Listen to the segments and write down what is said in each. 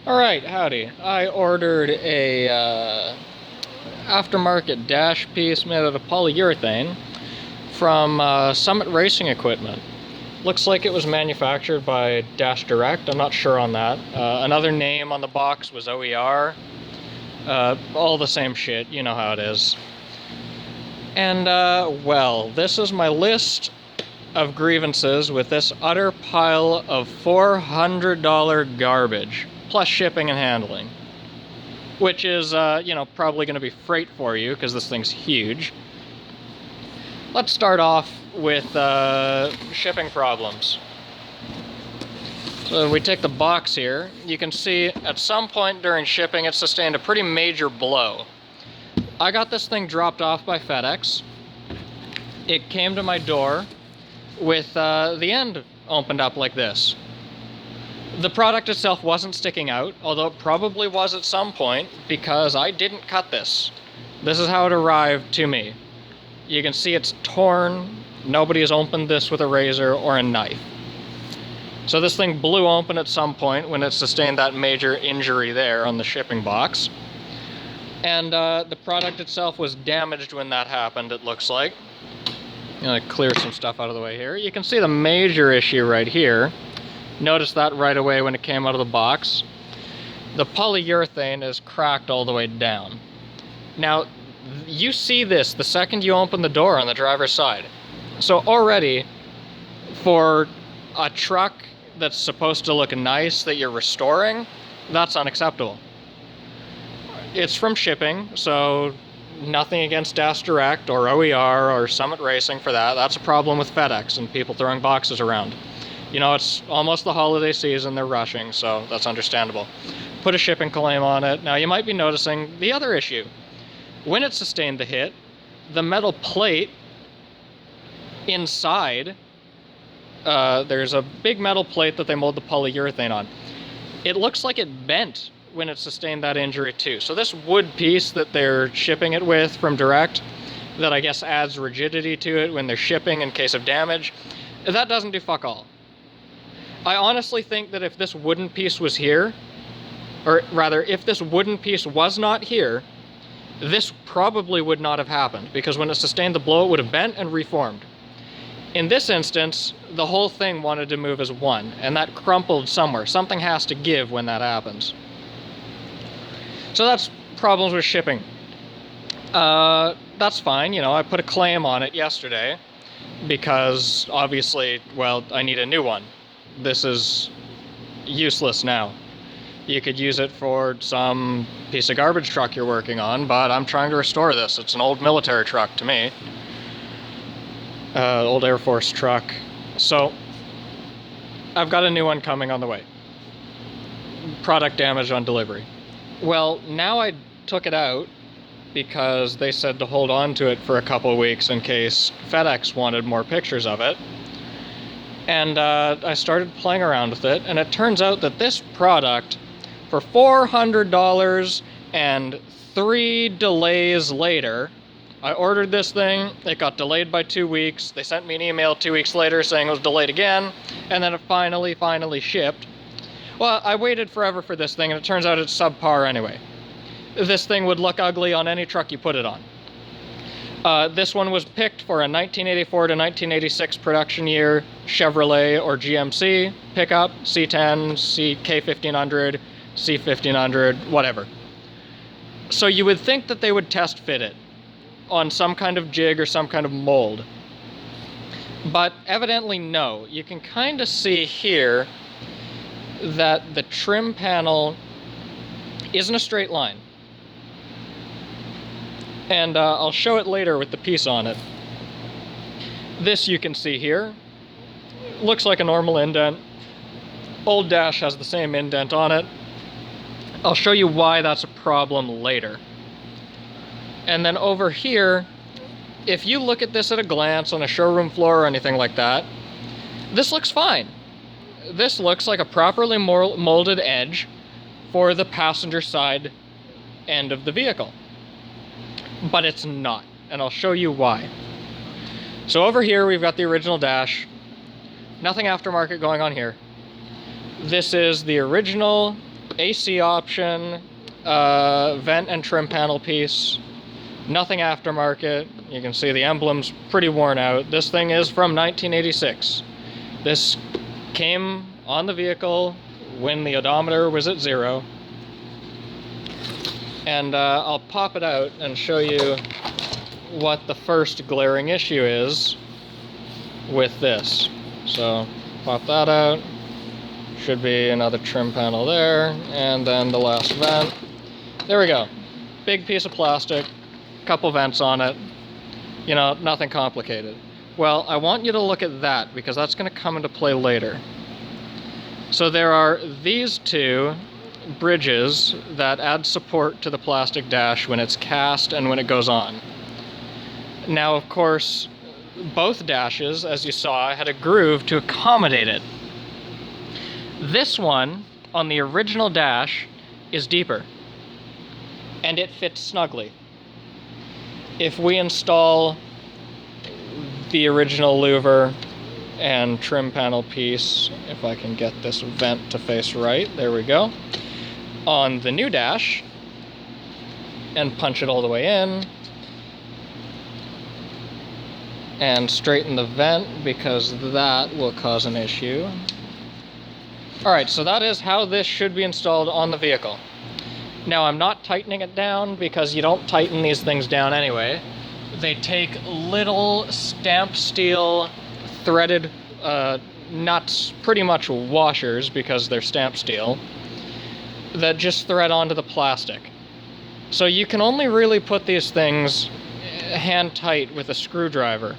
Alright, howdy. I ordered a aftermarket dash piece made out of polyurethane from Summit Racing Equipment. Looks like it was manufactured by Dash Direct, I'm not sure on that. Another name on the box was OER. All the same shit, you know how it is. And, well, this is my list of grievances with this utter pile of $400 garbage, plus shipping and handling. Which is, probably going to be freight for you, because this thing's huge. Let's start off with shipping problems. So we take the box here. You can see at some point during shipping it sustained a pretty major blow. I got this thing dropped off by FedEx. It came to my door with the end opened up like this. The product itself wasn't sticking out, although it probably was at some point, because I didn't cut this. This is how it arrived to me. You can see it's torn. Nobody has opened this with a razor or a knife. So this thing blew open at some point when it sustained that major injury there on the shipping box. And the product itself was damaged when that happened, it looks like. I'm gonna clear some stuff out of the way here. You can see the major issue right here. Notice that right away when it came out of the box. The polyurethane is cracked all the way down. Now, you see this the second you open the door on the driver's side. So already, for a truck that's supposed to look nice that you're restoring, that's unacceptable. It's from shipping, so nothing against Dash Direct or OER or Summit Racing for that. That's a problem with FedEx and people throwing boxes around. You know, it's almost the holiday season, they're rushing, so that's understandable. Put a shipping claim on it. Now, you might be noticing the other issue. When it sustained the hit, the metal plate inside, there's a big metal plate that they mold the polyurethane on. It looks like it bent when it sustained that injury too. So this wood piece that they're shipping it with from Direct, that I guess adds rigidity to it when they're shipping in case of damage, that doesn't do fuck all. I honestly think that if this wooden piece was here, or rather, if this wooden piece was not here, this probably would not have happened, because when it sustained the blow, it would have bent and reformed. In this instance, the whole thing wanted to move as one, and that crumpled somewhere. Something has to give when that happens. So that's problems with shipping. That's fine, you know, I put a claim on it yesterday, because obviously, well, I need a new one. This is useless now. You could use it for some piece of garbage truck you're working on, but I'm trying to restore this. It's an old military truck to me. Old Air Force truck. So, I've got a new one coming on the way. Product damage on delivery. Well, now I took it out because they said to hold on to it for a couple of weeks in case FedEx wanted more pictures of it. And I started playing around with it, and it turns out that this product, for $400 and 3 delays later, I ordered this thing, it got delayed by 2 weeks, they sent me an email 2 weeks later saying it was delayed again, and then it finally shipped. Well, I waited forever for this thing, and it turns out it's subpar anyway. This thing would look ugly on any truck you put it on. This one was picked for a 1984 to 1986 production year Chevrolet or GMC pickup, C10, K1500, C1500, whatever. So you would think that they would test fit it on some kind of jig or some kind of mold. But evidently no. You can kind of see here that the trim panel isn't a straight line. And I'll show it later with the piece on it. This you can see here. Looks like a normal indent. Old Dash has the same indent on it. I'll show you why that's a problem later. And then over here, if you look at this at a glance on a showroom floor or anything like that, this looks fine. This looks like a properly molded edge for the passenger side end of the vehicle. But it's not, and I'll show you why. So over here we've got the original dash. Nothing aftermarket going on here. This is the original AC option, vent and trim panel piece, nothing aftermarket. You can see the emblem's pretty worn out. This thing is from 1986. This came on the vehicle when the odometer was at 0. And I'll pop it out and show you what the first glaring issue is with this. So pop that out. Should be another trim panel there, and then the last vent. There we go. Big piece of plastic, couple vents on it. You know, nothing complicated. Well, I want you to look at that because that's going to come into play later. So there are these two bridges that add support to the plastic dash when it's cast and when it goes on. Now, of course, both dashes, as you saw, had a groove to accommodate it. This one, on the original dash, is deeper, and it fits snugly. If we install the original louver and trim panel piece, if I can get this vent to face right, there we go, on the new dash, and punch it all the way in, and straighten the vent because that will cause an issue. Alright, so that is how this should be installed on the vehicle. Now, I'm not tightening it down because you don't tighten these things down anyway. They take little stamped steel threaded nuts, pretty much washers because they're stamped steel, that just thread onto the plastic. So you can only really put these things hand tight with a screwdriver.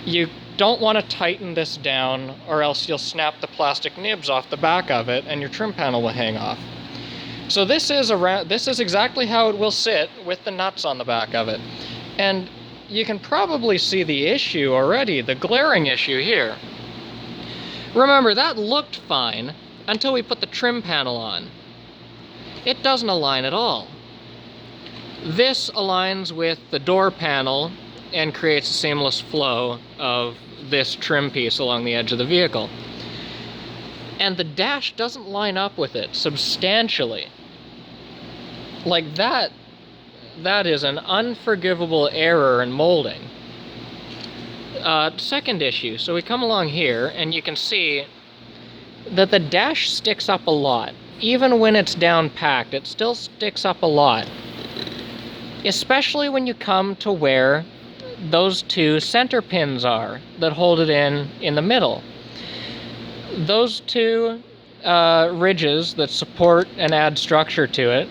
You don't want to tighten this down or else you'll snap the plastic nibs off the back of it and your trim panel will hang off. So this is exactly how it will sit with the nuts on the back of it. And you can probably see the issue already, the glaring issue here. Remember, that looked fine until we put the trim panel on. It doesn't align at all. This aligns with the door panel and creates a seamless flow of this trim piece along the edge of the vehicle. And the dash doesn't line up with it substantially. Like that is an unforgivable error in molding. Second issue, so we come along here and you can see that the dash sticks up a lot. Even when it's down packed, it still sticks up a lot. Especially when you come to where those two center pins are that hold it in the middle. Those two ridges that support and add structure to it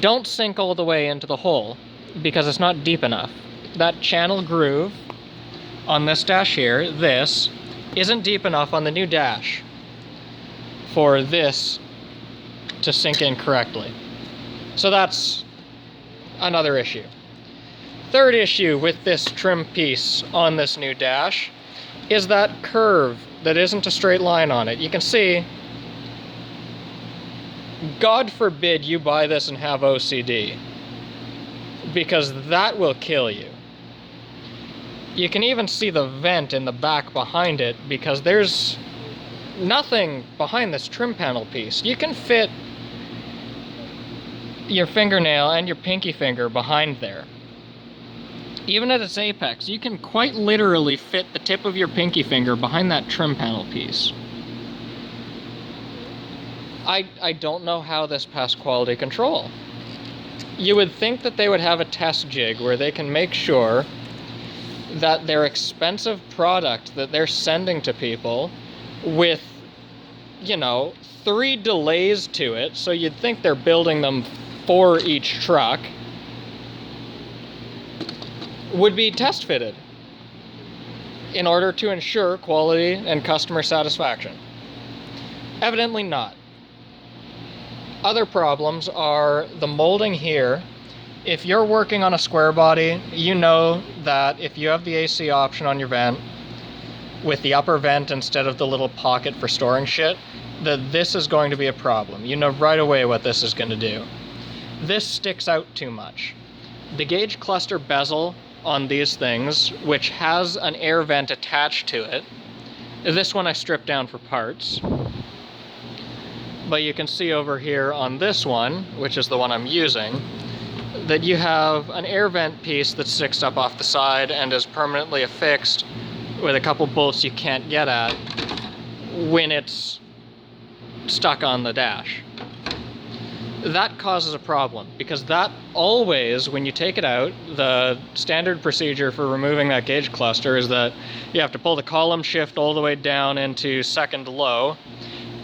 don't sink all the way into the hole because it's not deep enough. That channel groove on this dash here, this, isn't deep enough on the new dash for this to sink in correctly. So that's another issue. Third issue with this trim piece on this new dash is that curve that isn't a straight line on it. You can see, God forbid you buy this and have OCD, because that will kill you. You can even see the vent in the back behind it because there's nothing behind this trim panel piece. You can fit your fingernail and your pinky finger behind there. Even at its apex, you can quite literally fit the tip of your pinky finger behind that trim panel piece. I don't know how this passed quality control. You would think that they would have a test jig where they can make sure that their expensive product that they're sending to people with, you know, 3 delays to it, so you'd think they're building them for each truck, would be test fitted in order to ensure quality and customer satisfaction. Evidently not. Other problems are the molding here. If you're working on a square body, you know that if you have the AC option on your vent with the upper vent instead of the little pocket for storing shit, that this is going to be a problem. You know right away what this is going to do. This sticks out too much. The gauge cluster bezel on these things, which has an air vent attached to it, this one I stripped down for parts. But you can see over here on this one, which is the one I'm using, that you have an air vent piece that sticks up off the side and is permanently affixed with a couple bolts you can't get at when it's stuck on the dash. That causes a problem, because that always, when you take it out, the standard procedure for removing that gauge cluster is that you have to pull the column shift all the way down into second low,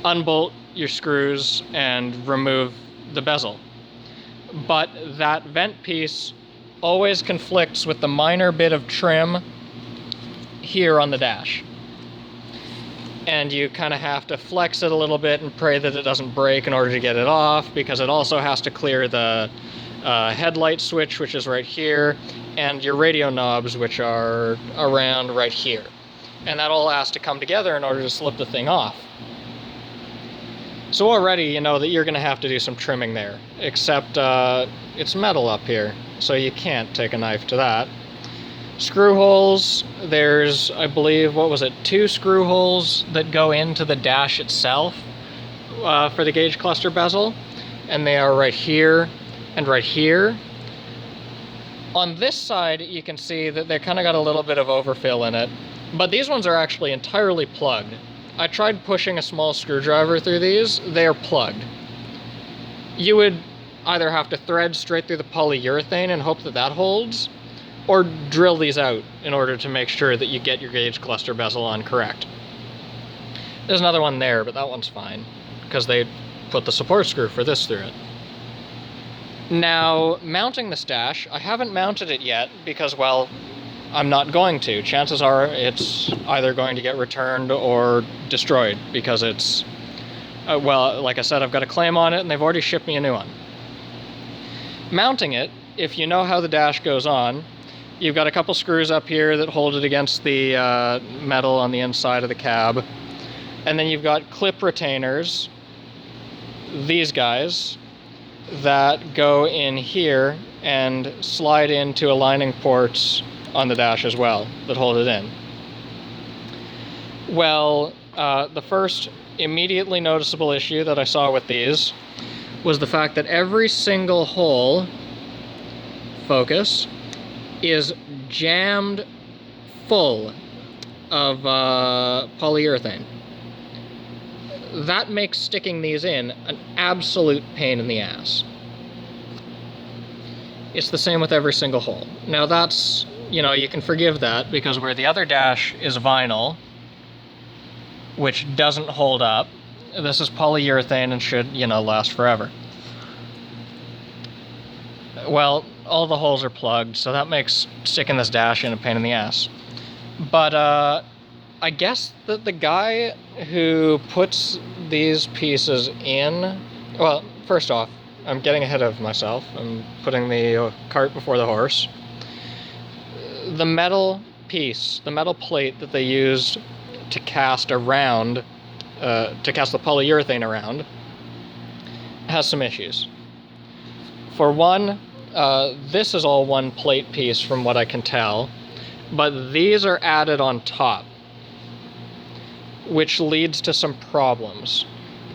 unbolt your screws, and remove the bezel. But that vent piece always conflicts with the minor bit of trim here on the dash. And you kind of have to flex it a little bit and pray that it doesn't break in order to get it off, because it also has to clear the headlight switch, which is right here, and your radio knobs, which are around right here. And that all has to come together in order to slip the thing off. So already you know that you're going to have to do some trimming there, except it's metal up here, so you can't take a knife to that. Screw holes, there's, I believe, 2 screw holes that go into the dash itself for the gauge cluster bezel, and they are right here and right here. On this side, you can see that they kind of got a little bit of overfill in it, but these ones are actually entirely plugged. I tried pushing a small screwdriver through these, they are plugged. You would either have to thread straight through the polyurethane and hope that that holds, or drill these out in order to make sure that you get your gauge cluster bezel on correct. There's another one there, but that one's fine, because they put the support screw for this through it. Now, mounting this dash, I haven't mounted it yet because, well, I'm not going to. Chances are it's either going to get returned or destroyed, because it's, well, like I said, I've got a claim on it and they've already shipped me a new one. Mounting it, if you know how the dash goes on, you've got a couple screws up here that hold it against the metal on the inside of the cab. And then you've got clip retainers, these guys, that go in here and slide into aligning ports on the dash as well, that hold it in. Well, the first immediately noticeable issue that I saw with these was the fact that every single hole, focus, is jammed full of polyurethane. That makes sticking these in an absolute pain in the ass. It's the same with every single hole. Now that's, you know, you can forgive that, because where the other dash is vinyl, which doesn't hold up, this is polyurethane and should, you know, last forever. Well, all the holes are plugged, so that makes sticking this dash in a pain in the ass. But I guess that the guy who puts these pieces in, well, first off, I'm getting ahead of myself. I'm putting the cart before the horse. The metal piece, the metal plate that they used to cast around, to cast the polyurethane around, has some issues. For one, this is all one plate piece from what I can tell, but these are added on top, which leads to some problems.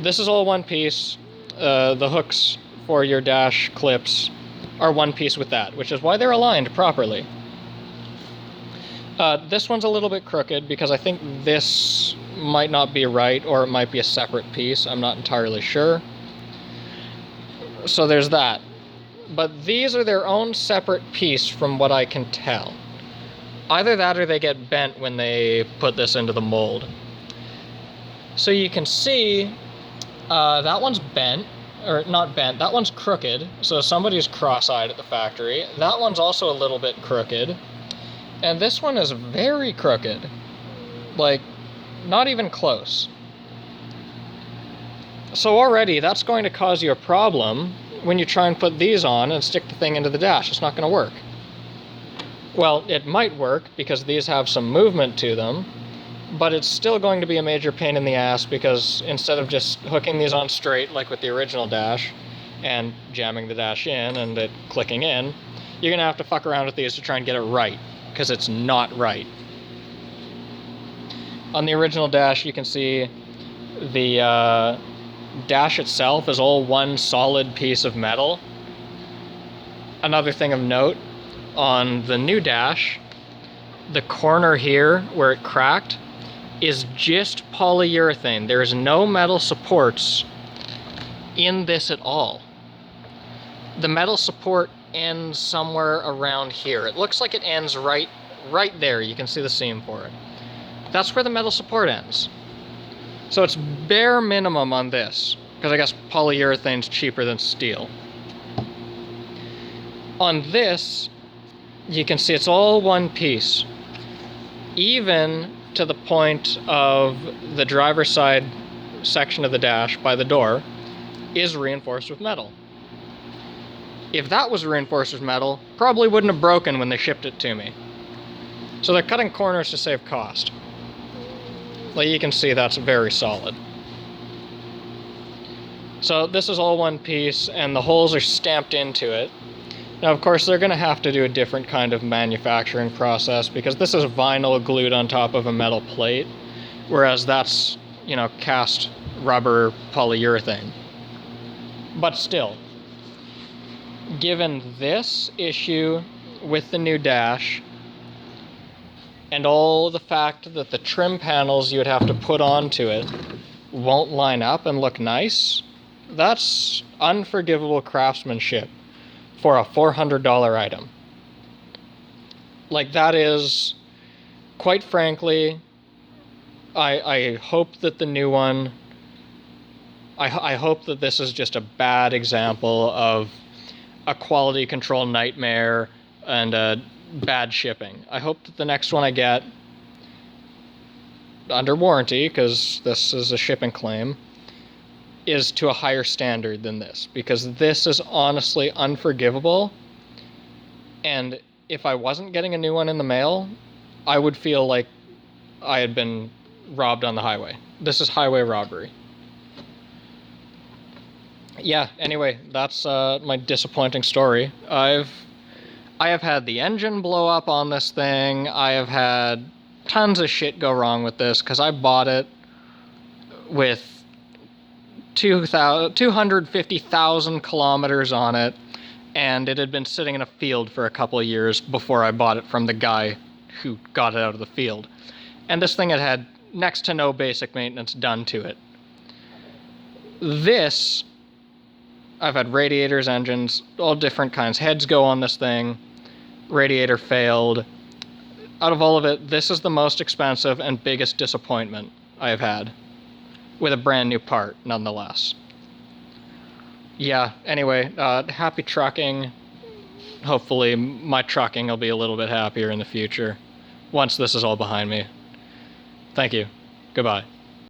This is all one piece. The hooks for your dash clips are one piece with that, which is why they're aligned properly. This one's a little bit crooked because I think this might not be right, or it might be a separate piece. I'm not entirely sure. So there's that. But these are their own separate piece from what I can tell. Either that or they get bent when they put this into the mold. So you can see that one's bent, or not bent, that one's crooked. So somebody's cross-eyed at the factory. That one's also a little bit crooked. And this one is very crooked. Like, not even close. So already that's going to cause you a problem when you try and put these on and stick the thing into the dash. It's not going to work. Well, it might work because these have some movement to them, but it's still going to be a major pain in the ass, because instead of just hooking these on straight like with the original dash and jamming the dash in and it clicking in, you're going to have to fuck around with these to try and get it right, because it's not right. On the original dash, you can see the dash itself is all one solid piece of metal. Another thing of note, on the new dash, the corner here where it cracked is just polyurethane. There's no metal supports in this at all. The metal support ends somewhere around here. It looks like it ends right there. You can see the seam for it. That's where the metal support ends. So it's bare minimum on this, because I guess polyurethane's cheaper than steel. On this, you can see it's all one piece. Even to the point of the driver's side section of the dash by the door is reinforced with metal. If that was reinforced with metal, probably wouldn't have broken when they shipped it to me. So they're cutting corners to save cost. Like you can see, that's very solid. So this is all one piece, and the holes are stamped into it. Now, of course, they're going to have to do a different kind of manufacturing process, because this is vinyl glued on top of a metal plate, whereas that's, you know, cast rubber polyurethane. But still, given this issue with the new dash, and all the fact that the trim panels you would have to put onto it won't line up and look nice, that's unforgivable craftsmanship for a $400 item. Like, that is, quite frankly, I hope that the new one, I hope that this is just a bad example of a quality control nightmare and bad shipping. I hope that the next one I get, under warranty, because this is a shipping claim, is to a higher standard than this, because this is honestly unforgivable. And if I wasn't getting a new one in the mail, I would feel like I had been robbed on the highway. This is highway robbery. Yeah, anyway, that's my disappointing story. I have had the engine blow up on this thing. I have had tons of shit go wrong with this, because I bought it with 250,000 kilometers on it, and it had been sitting in a field for a couple of years before I bought it from the guy who got it out of the field. And this thing had had next to no basic maintenance done to it. This, I've had radiators, engines, all different kinds. Heads go on this thing. Radiator failed. Out of all of it, this is the most expensive and biggest disappointment I have had, with a brand new part, nonetheless. Yeah, anyway, happy trucking. Hopefully my trucking will be a little bit happier in the future, once this is all behind me. Thank you. Goodbye.